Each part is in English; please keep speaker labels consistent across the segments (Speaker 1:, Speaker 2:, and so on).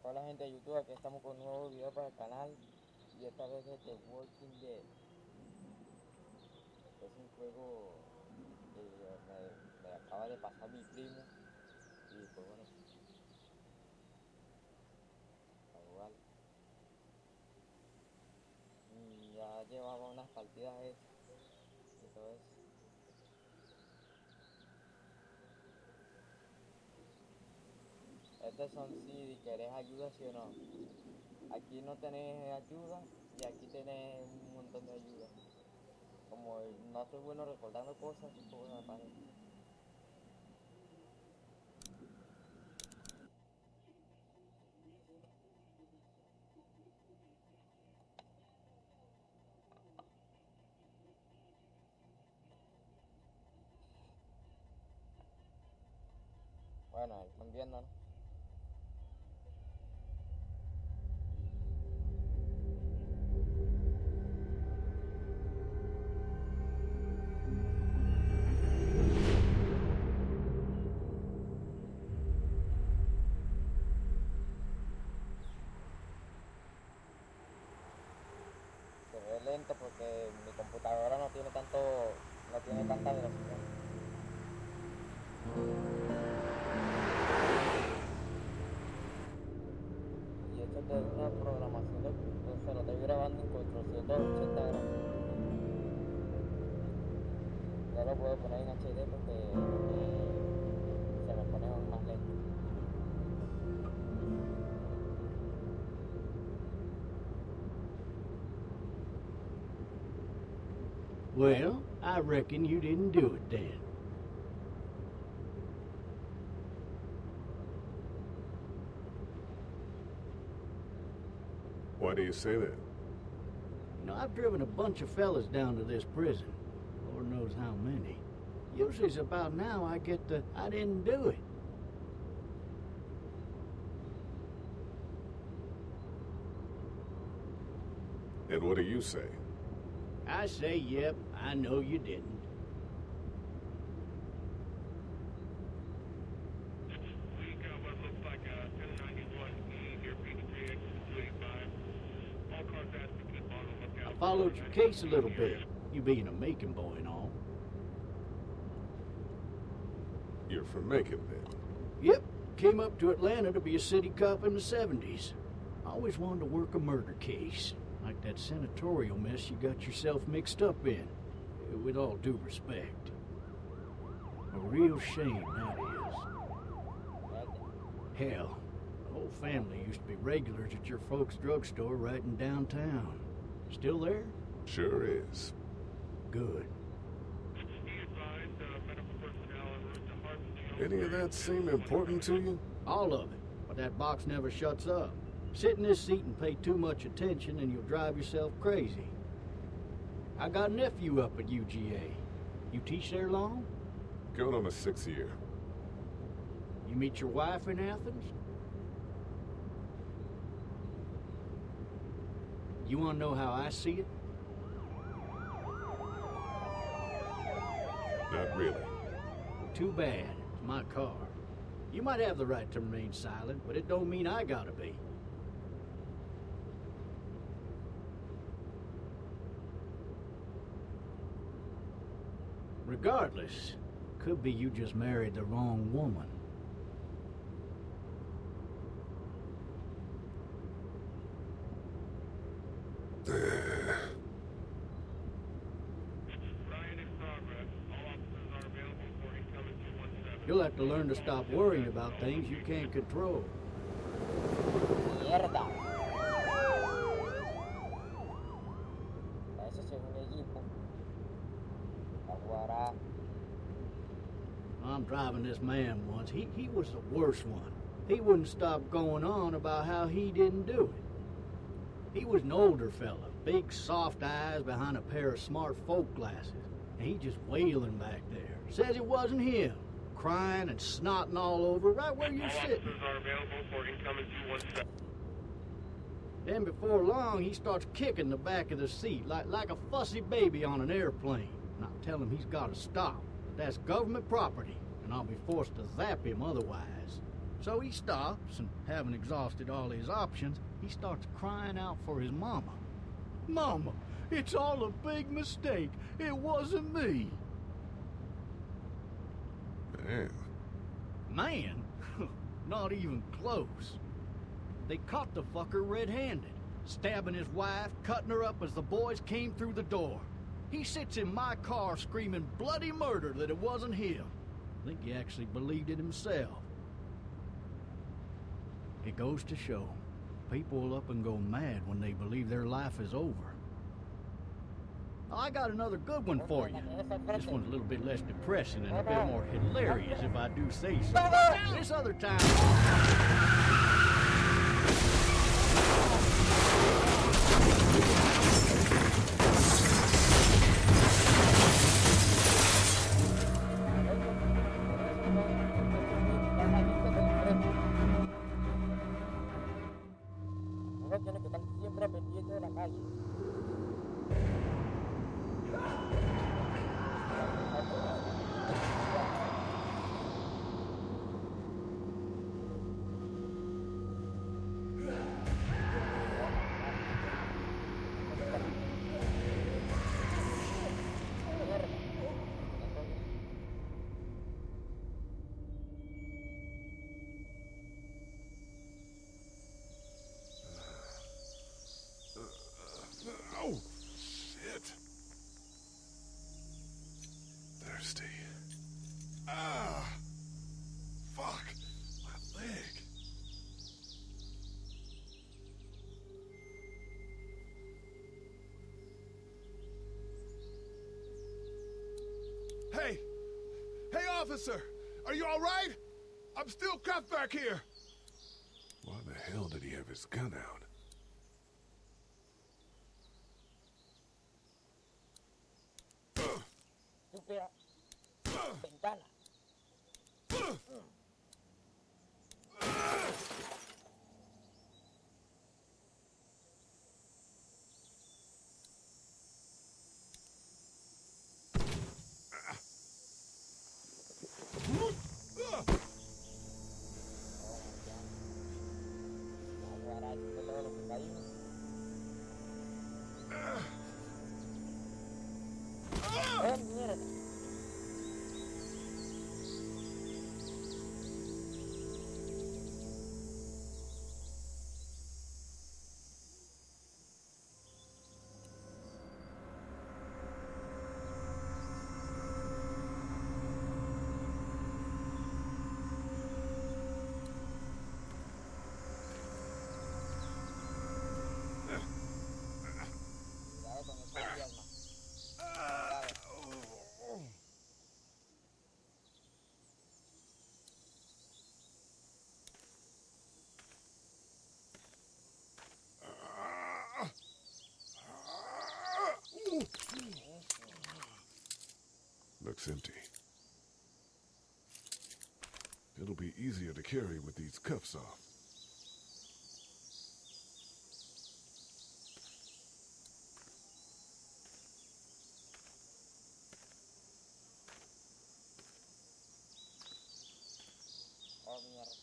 Speaker 1: Hola gente de YouTube, aquí estamos con un nuevo video para el canal y esta vez es de Walking Dead. Es un juego que me acaba de pasar mi primo y pues bueno, a jugar. Y ya llevaba unas partidas hechas y todo eso. Estos son si querés ayuda, sí o no. Aquí no tenés ayuda y aquí tenés un montón de ayuda. Como no soy bueno recordando cosas, un poco me parece. Bueno, ahí están viendo, ¿no? Se ve lento porque mi computadora no tiene tanta velocidad. Y esto es una programación o sea, lo estoy grabando en 480 grados. Ya lo puedo poner en HD porque se me pone aún más lento.
Speaker 2: Well, I reckon you didn't do it then.
Speaker 3: Why do you say that?
Speaker 2: You know, I've driven a bunch of fellas down to this prison. Lord knows how many. Usually it's about now I get the, I didn't do it.
Speaker 3: And what do you say?
Speaker 2: I say, yep, I know you didn't.
Speaker 4: We got what looks like a 1091E near Peachtree, exit 285. All cars asked to keep on the lookout.
Speaker 2: I followed your case a little bit, you being a Macon boy and all.
Speaker 3: You're from Macon, then?
Speaker 2: Yep, came up to Atlanta to be a city cop in the 70s. I always wanted to work a murder case, like that senatorial mess you got yourself mixed up in, with all due respect. A real shame, that is. Hell, the whole family used to be regulars at your folks' drugstore right in downtown. Still there?
Speaker 3: Sure is.
Speaker 2: Good.
Speaker 4: Be advised, medical personnel en route to Hartsfield.
Speaker 3: Any of that seem important to you?
Speaker 2: All of it, but that box never shuts up. Sit in this seat and pay too much attention and you'll drive yourself crazy. I got a nephew up at UGA. You teach there long?
Speaker 3: Going on a 6th year.
Speaker 2: You meet your wife in Athens? You want to know how I see it?
Speaker 3: Not really.
Speaker 2: Too bad. It's my car. You might have the right to remain silent, but it don't mean I gotta be. Regardless, could be you just married the wrong woman.
Speaker 4: Riot in progress. All officers are available for incoming 217.
Speaker 2: You'll have to learn to stop worrying about things you can't control.
Speaker 1: Mierda. Ese es un equipo. Aguará.
Speaker 2: I'm driving this man once. He was the worst one. He wouldn't stop going on about how he didn't do it. He was an older fella, big soft eyes behind a pair of smart folk glasses. And he just wailing back there. Says it wasn't him. Crying and snotting all over right where you're
Speaker 4: All
Speaker 2: sitting.
Speaker 4: officers are available for incoming 217.
Speaker 2: Then before long, he starts kicking the back of the seat like a fussy baby on an airplane. And I tell him he's got to stop. That's government property, and I'll be forced to zap him otherwise. So he stops, and having exhausted all his options, he starts crying out for his mama. "Mama, it's all a big mistake. It wasn't me."
Speaker 3: Man,
Speaker 2: Man? Not even close. They caught the fucker red-handed, stabbing his wife, cutting her up as the boys came through the door. He sits in my car screaming bloody murder that it wasn't him. I think he actually believed it himself. It goes to show, people will up and go mad when they believe their life is over. I got another good one for you. This one's a little bit less depressing and a bit more hilarious, if I do say so. This other time...
Speaker 1: Uno tiene que estar siempre pendiente de la calle.
Speaker 3: oh, shit. Thirsty. Ah, fuck, my leg.
Speaker 5: Hey! Hey, officer! Are you all right? I'm still cuffed back here.
Speaker 3: Why the hell did he have his gun out?
Speaker 1: Supera. Ventana. Agarrar todo lo que cayó. Oh, mierda. Cuidado con esa pierna.
Speaker 3: Looks empty. It'll be easier to carry with these cuffs off.
Speaker 1: Oh, mierda.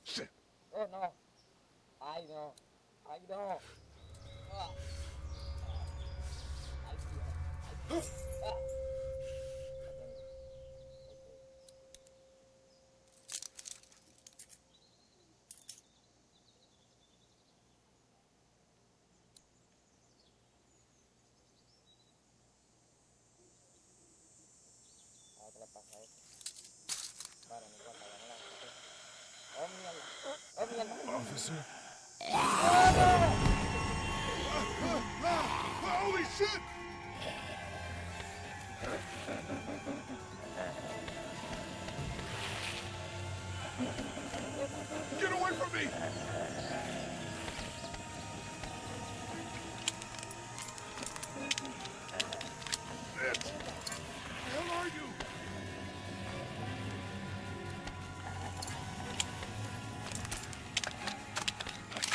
Speaker 3: Shit!
Speaker 1: Oh, no. Ay, no. Ay, no. Ah. Ay, Dios. Ay, Dios. Ah. La tengo. Ok. Ahora, ¿qué le pasa a esto? Vale, no importa, ya no la saqué. Oh, mierda. Oh, mierda.
Speaker 3: Officer?
Speaker 5: Holy shit! Get away from me! Shit! Where the hell are you?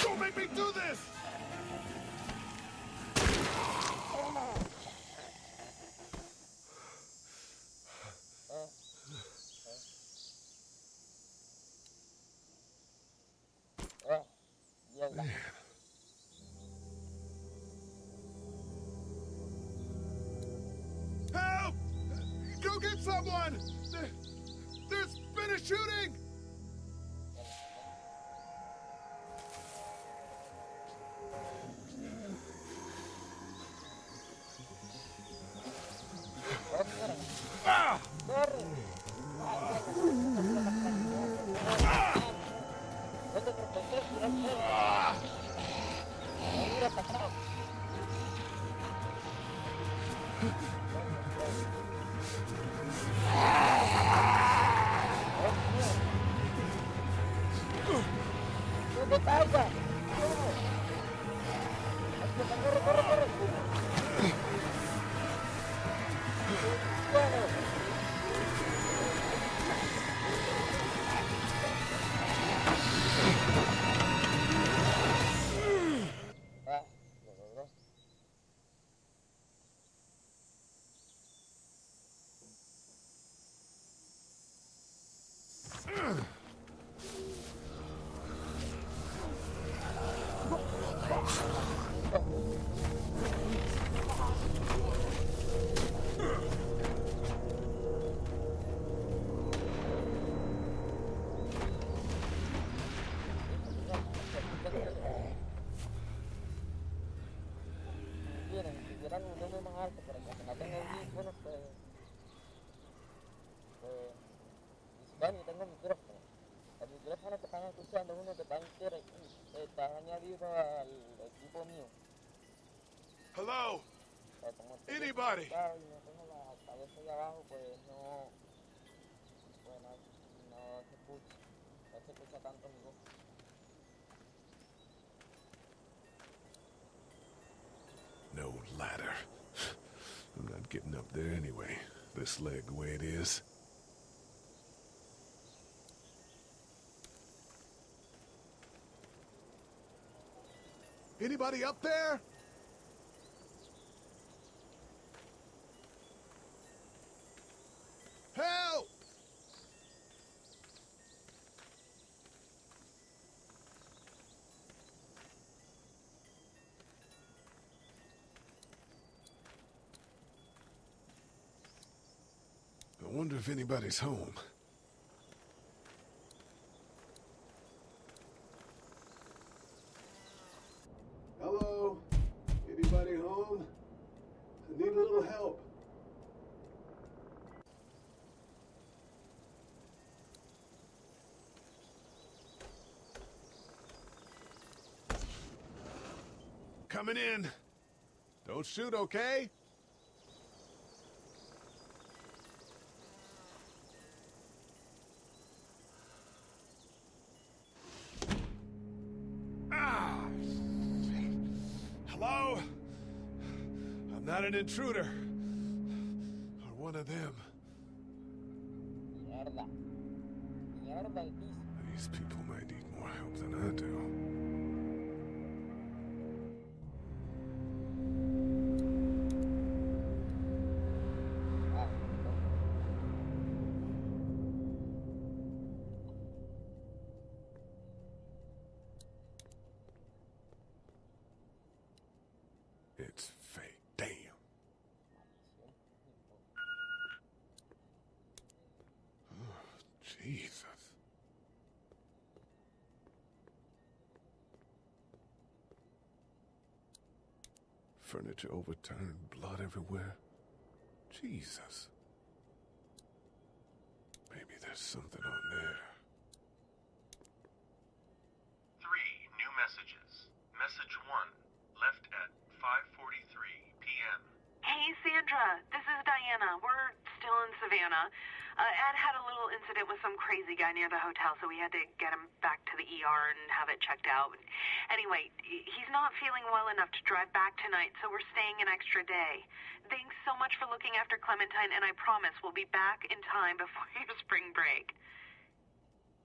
Speaker 5: Don't make me do this! Go get someone! There's been a shooting! Ah!
Speaker 1: Visitenme, tengo micrófono. El micrófono que están escuchando es uno que está añadido al equipo mío.
Speaker 5: Hello?
Speaker 1: Como estoy
Speaker 5: Anybody?
Speaker 1: desconectado y no tengo la cabeza ahí abajo, pues no se escucha tanto mi voz.
Speaker 3: No ladder. I'm not getting up there anyway. This leg the way it is.
Speaker 5: Anybody up there? Help!
Speaker 3: I wonder if anybody's home.
Speaker 6: Hello? Anybody home? I need a little help.
Speaker 5: Coming in. Don't shoot, okay? Ah! Hello? I'm not an intruder. Or one of them.
Speaker 1: Mierda. Mierda el piso.
Speaker 3: These people might need more help than I do. It's fake. Damn. Oh, Jesus. Furniture overturned, blood everywhere. Jesus. Maybe there's something on there.
Speaker 7: 3 new messages. Message 1, left at 5:43 p.m.
Speaker 8: Hey, Sandra. This is Diana. We're still in Savannah. Ed had a little incident with some crazy guy near the hotel, so we had to get him back to the ER and have it checked out. Anyway, he's not feeling well enough to drive back tonight, so we're staying an extra day. Thanks so much for looking after Clementine, and I promise we'll be back in time before your spring break.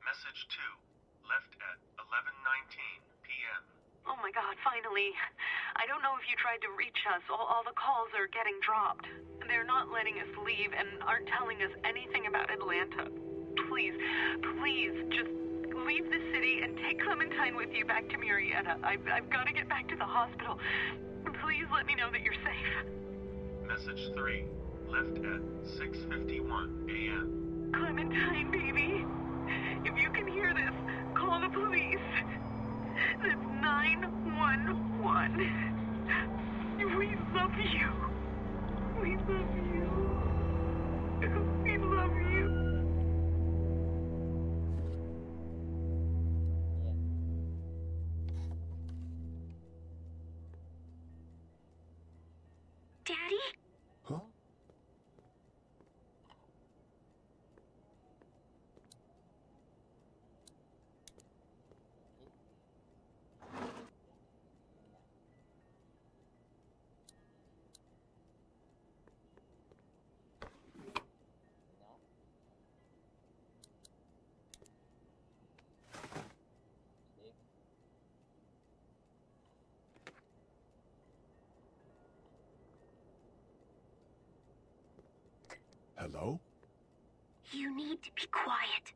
Speaker 7: Message 2, left at 11:19 p.m.
Speaker 8: Oh my God, finally. I don't know if you tried to reach us. All the calls are getting dropped. They're not letting us leave and aren't telling us anything about Atlanta. Please, just leave the city and take Clementine with you back to Murrieta. I've got to get back to the hospital. Please let me know that you're safe.
Speaker 7: Message 3, left at 6:51 a.m.
Speaker 8: Clementine, baby. If you can hear this, call the police. That's 911. We love you. We love you. We love you. Daddy?
Speaker 3: Huh? Hello?
Speaker 8: You need to be quiet.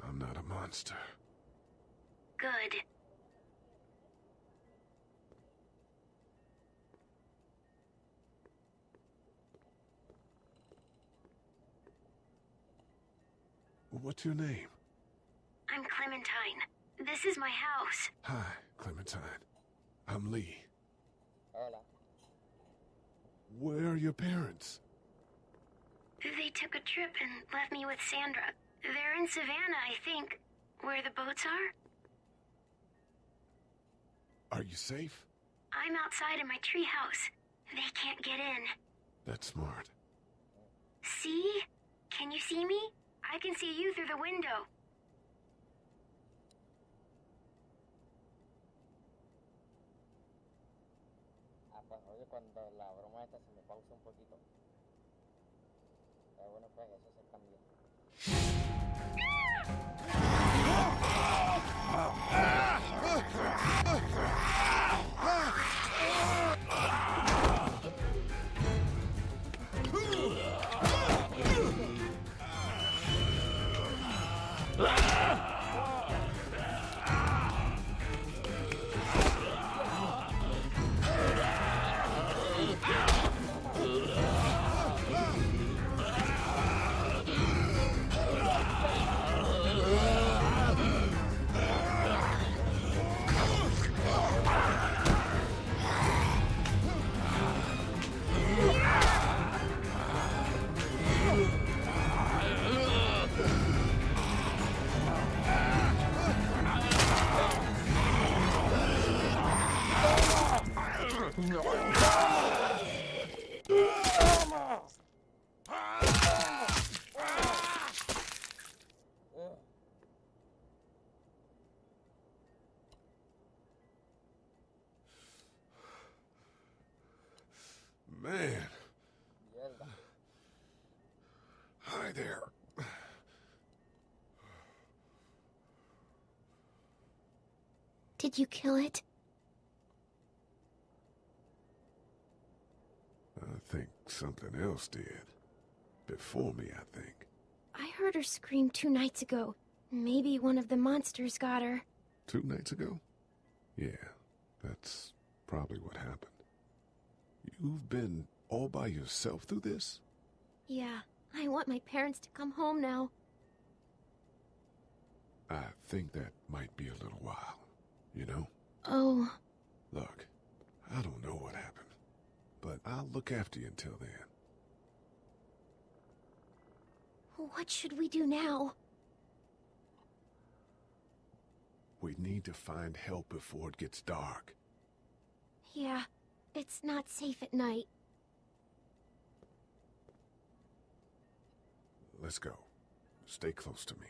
Speaker 3: I'm not a monster.
Speaker 8: Good.
Speaker 3: What's your name?
Speaker 8: I'm Clementine. This is my house.
Speaker 3: Hi, Clementine. I'm Lee.
Speaker 1: Hola.
Speaker 3: Where are your parents?
Speaker 8: They took a trip and left me with Sandra. They're in Savannah, I think, where the boats are.
Speaker 3: Are you safe?
Speaker 8: I'm outside in my treehouse. They can't get in.
Speaker 3: That's smart.
Speaker 8: See? Can you see me? I can see you through the window.
Speaker 1: Ah, pues oye, cuando la broma esta se me pausa un poquito. Pero bueno, pues eso se cambió.
Speaker 3: Man.
Speaker 1: Mierda.
Speaker 3: Hi there.
Speaker 9: Did you kill it?
Speaker 3: I think something else did. Before me, I think.
Speaker 9: I heard her scream 2 nights ago. Maybe one of the monsters got her.
Speaker 3: 2 nights ago? Yeah, that's probably what happened. You've been all by yourself through this?
Speaker 9: Yeah, I want my parents to come home now.
Speaker 3: I think that might be a little while, you know?
Speaker 9: Oh.
Speaker 3: Look, I don't know what happened, but I'll look after you until then.
Speaker 9: What should we do now?
Speaker 3: We need to find help before it gets dark.
Speaker 9: Yeah, it's not safe at night.
Speaker 3: Let's go. Stay close to me.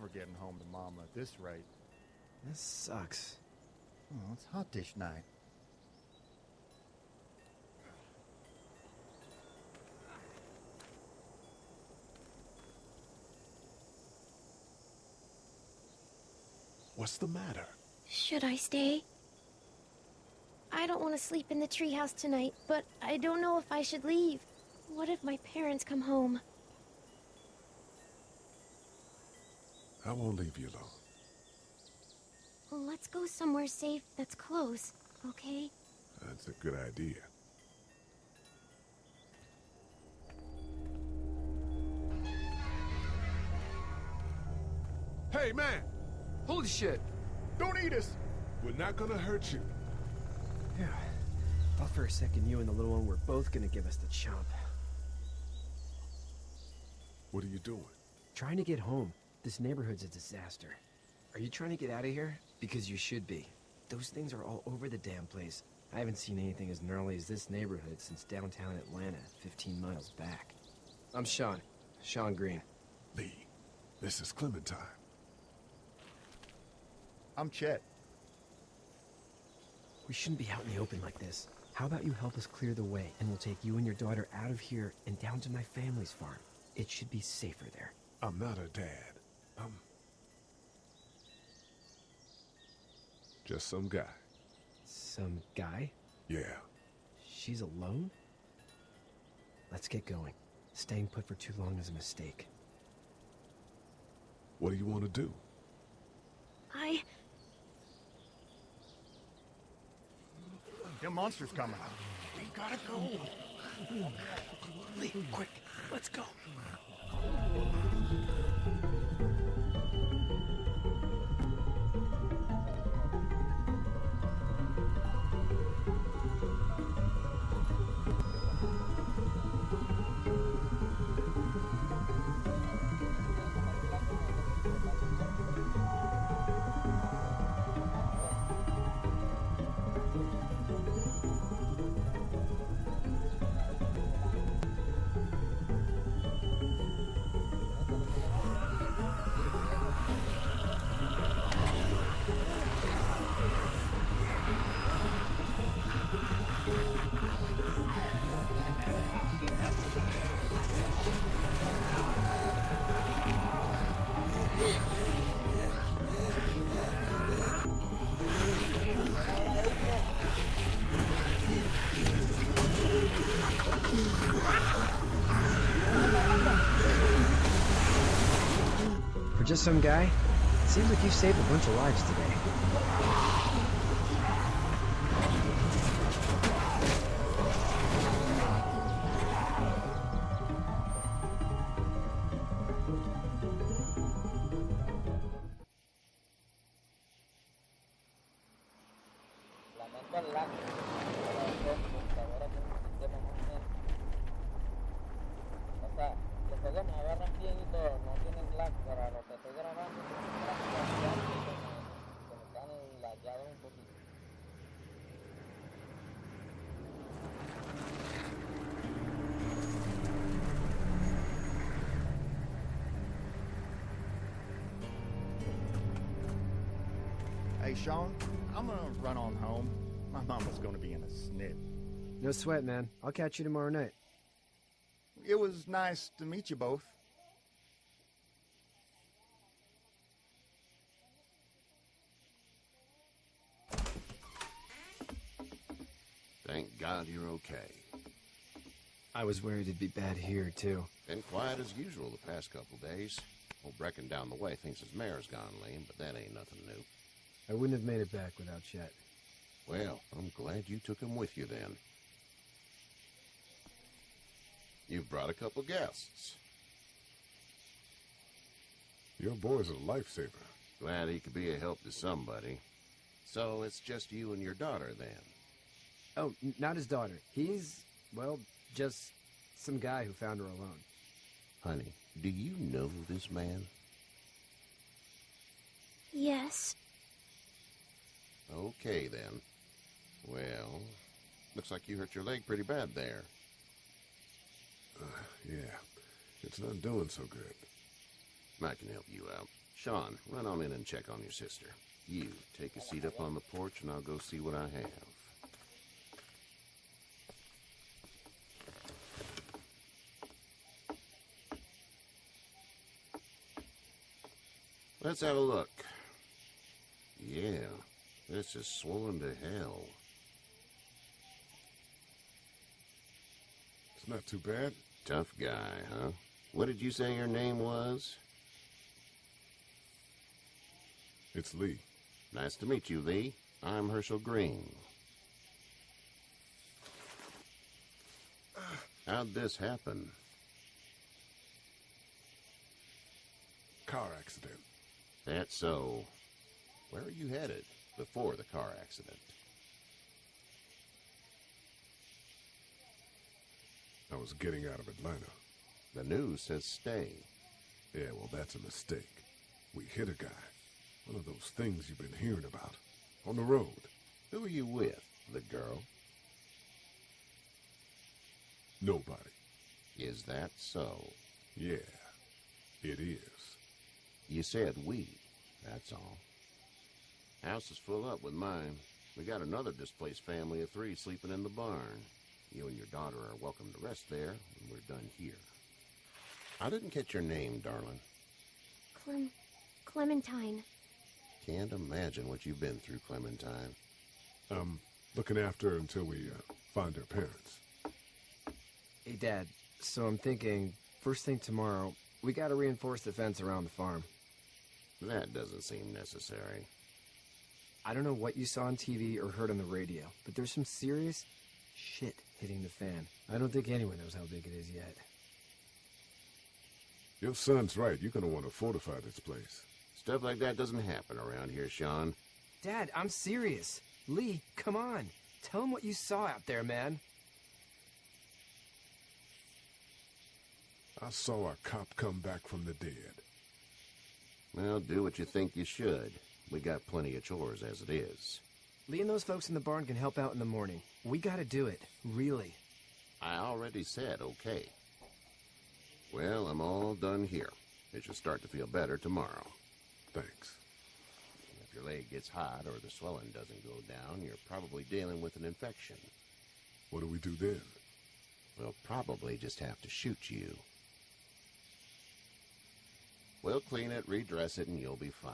Speaker 10: never getting home to Mama at this rate.
Speaker 11: This sucks.
Speaker 10: Oh, it's hot this night.
Speaker 3: What's the matter?
Speaker 9: Should I stay? I don't want to sleep in the treehouse tonight, but I don't know if I should leave. What if my parents come home?
Speaker 3: I won't leave you alone.
Speaker 9: Well, let's go somewhere safe that's close, okay?
Speaker 3: That's a good idea.
Speaker 5: Hey, man!
Speaker 11: Holy shit!
Speaker 5: Don't eat us!
Speaker 3: We're not gonna hurt you.
Speaker 11: Yeah. Thought for a second you and the little one were both gonna give us the chomp.
Speaker 3: What are you doing?
Speaker 11: Trying to get home. This neighborhood's a disaster. Are you trying to get out of here? Because you should be. Those things are all over the damn place. I haven't seen anything as gnarly as this neighborhood since downtown Atlanta, 15 miles back. I'm Sean. Sean Green.
Speaker 3: Lee, this is Clementine.
Speaker 10: I'm Chet.
Speaker 11: We shouldn't be out in the open like this. How about you help us clear the way, and we'll take you and your daughter out of here and down to my family's farm. It should be safer there.
Speaker 3: I'm not her dad. I'm just some guy.
Speaker 11: Some guy?
Speaker 3: Yeah.
Speaker 11: She's alone? Let's get going. Staying put for too long is a mistake.
Speaker 3: What do you want to do?
Speaker 10: The monster's coming.
Speaker 2: We gotta go.
Speaker 11: Lee, quick, let's go. For just some guy, it seems like you saved a bunch of lives today.
Speaker 1: Lamento el lag, pero es computadora con un sistema muy lento. O sea, los juegos me agarran bien y todo, no tienen lag, para lo que estoy grabando, se me están lagueados un poquito.
Speaker 10: Hey, Sean, I'm gonna run on home. My mama's gonna be in a snit.
Speaker 11: No sweat, man. I'll catch you tomorrow night.
Speaker 10: It was nice to meet you both.
Speaker 12: Thank God you're okay.
Speaker 11: I was worried it'd be bad here, too.
Speaker 12: Been quiet as usual the past couple days. Old Brecken down the way thinks his mare's gone lame, but that ain't nothing new.
Speaker 11: I wouldn't have made it back without Chet.
Speaker 12: Well, I'm glad you took him with you then. You've brought a couple guests.
Speaker 3: Your boy's a lifesaver.
Speaker 12: Glad he could be a help to somebody. So it's just you and your daughter then?
Speaker 11: Oh, not his daughter. He's, well, just some guy who found her alone.
Speaker 12: Honey, do you know this man?
Speaker 9: Yes.
Speaker 12: Okay, then. Well, looks like you hurt your leg pretty bad there.
Speaker 3: Yeah, it's not doing so good.
Speaker 12: I can help you out. Sean, run on in and check on your sister. You, take a seat up on the porch and I'll go see what I have. Let's have a look. Yeah, this is swollen to hell.
Speaker 3: It's not too bad.
Speaker 12: Tough guy, huh? What did you say your name was?
Speaker 3: It's Lee.
Speaker 12: Nice to meet you, Lee. I'm Herschel Green. How'd this happen?
Speaker 3: Car accident.
Speaker 12: That's so. Where are you headed before the car accident?
Speaker 3: I was getting out of Atlanta.
Speaker 12: The news says stay.
Speaker 3: Yeah, well, that's a mistake. We hit a guy. One of those things you've been hearing about. On the road.
Speaker 12: Who are you with? The girl?
Speaker 3: Nobody.
Speaker 12: Is that so?
Speaker 3: Yeah, it is.
Speaker 12: You said we. That's all. House is full up with mine. We got another displaced family of 3 sleeping in the barn. You and your daughter are welcome to rest there when we're done here. I didn't catch your name, darling.
Speaker 9: Clementine.
Speaker 12: Can't imagine what you've been through, Clementine.
Speaker 3: I'm looking after her until we find her parents.
Speaker 11: Hey, Dad, so I'm thinking, first thing tomorrow, we gotta reinforce the fence around the farm.
Speaker 12: That doesn't seem necessary.
Speaker 11: I don't know what you saw on TV or heard on the radio, but there's some serious shit hitting the fan. I don't think anyone knows how big it is yet.
Speaker 3: Your son's right. You're gonna want to fortify this place.
Speaker 12: Stuff like that doesn't happen around here, Sean.
Speaker 11: Dad, I'm serious. Lee, come on. Tell him what you saw out there, man.
Speaker 3: I saw a cop come back from the dead.
Speaker 12: Well, do what you think you should. We got plenty of chores as it is.
Speaker 11: Lee and those folks in the barn can help out in the morning. We gotta do it. Really.
Speaker 12: I already said okay. Well, I'm all done here. It should start to feel better tomorrow.
Speaker 3: Thanks.
Speaker 12: If your leg gets hot or the swelling doesn't go down, you're probably dealing with an infection.
Speaker 3: What do we do then?
Speaker 12: We'll probably just have to shoot you. We'll clean it, redress it, and you'll be fine.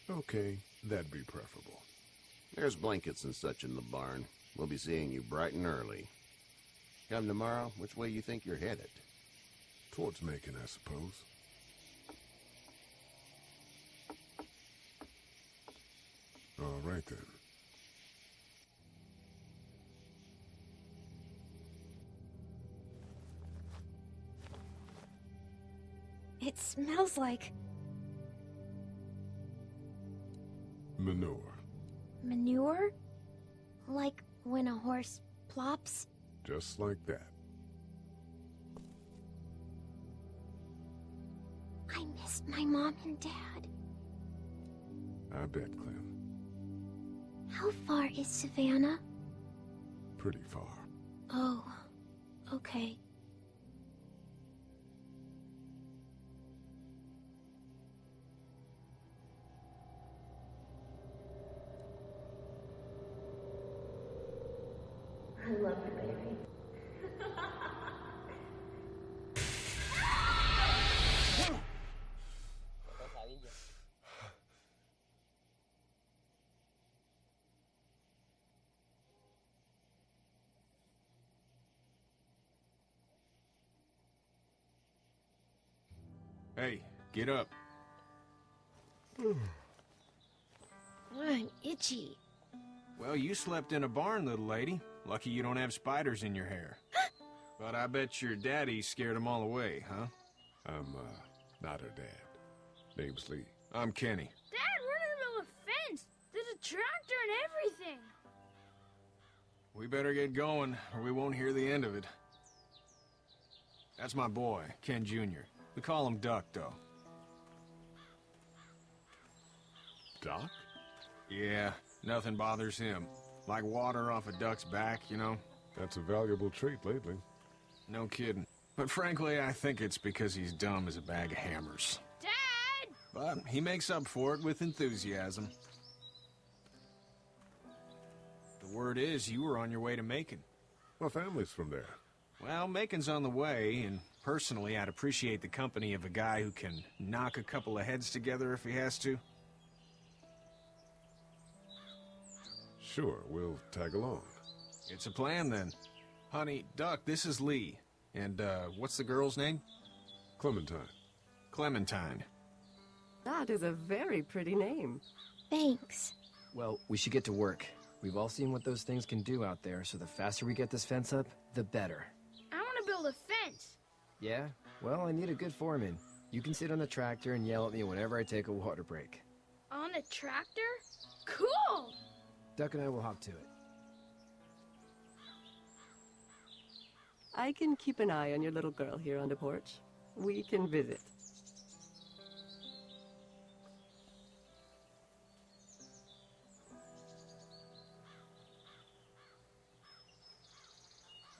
Speaker 3: Okay, that'd be preferable.
Speaker 12: There's blankets and such in the barn. We'll be seeing you bright and early. Come tomorrow, which way you think you're headed?
Speaker 3: Towards Macon, I suppose. All right, then.
Speaker 9: It smells like
Speaker 3: Manure.
Speaker 9: manure? Like when a horse plops?
Speaker 3: Just like that.
Speaker 9: I miss my mom and dad.
Speaker 3: I bet, Clem.
Speaker 9: How far is Savannah?
Speaker 3: Pretty far.
Speaker 9: Oh, okay.
Speaker 13: I love you, baby.
Speaker 14: Hey, get up.
Speaker 9: I'm itchy.
Speaker 14: Well, you slept in a barn, little lady. Lucky you don't have spiders in your hair. But I bet your daddy scared them all away, huh?
Speaker 3: I'm, not her dad. Name's Lee.
Speaker 14: I'm Kenny.
Speaker 13: Dad, we're in the middle of a fence. There's a tractor and everything.
Speaker 14: We better get going, or we won't hear the end of it. That's my boy, Ken Jr. We call him Duck, though.
Speaker 3: Doc?
Speaker 14: Yeah, nothing bothers him. Like water off a duck's back, you know?
Speaker 3: That's a valuable trait lately.
Speaker 14: No kidding. But frankly, I think it's because he's dumb as a bag of hammers.
Speaker 13: Dad!
Speaker 14: But he makes up for it with enthusiasm. The word is you were on your way to Macon.
Speaker 3: My family's from there.
Speaker 14: Well, Macon's on the way, and personally, I'd appreciate the company of a guy who can knock a couple of heads together if he has to.
Speaker 3: Sure, we'll tag along.
Speaker 14: It's a plan, then. Honey, Duck, this is Lee. And, what's the girl's name?
Speaker 3: Clementine.
Speaker 14: Clementine.
Speaker 15: That is a very pretty name.
Speaker 9: Thanks.
Speaker 11: Well, we should get to work. We've all seen what those things can do out there, so the faster we get this fence up, the better.
Speaker 13: I want to build a fence.
Speaker 11: Yeah? Well, I need a good foreman. You can sit on the tractor and yell at me whenever I take a water break.
Speaker 13: On a tractor? Cool!
Speaker 11: Duck and I will hop to it.
Speaker 15: I can keep an eye on your little girl here on the porch. We can visit.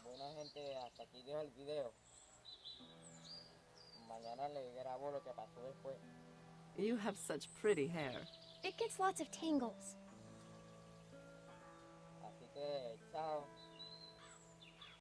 Speaker 1: Bueno, gente, hasta aquí dejo el video. Mañana le grabo lo que pasó después.
Speaker 15: You have such pretty hair.
Speaker 9: It gets lots of tangles.
Speaker 1: Así que, chao.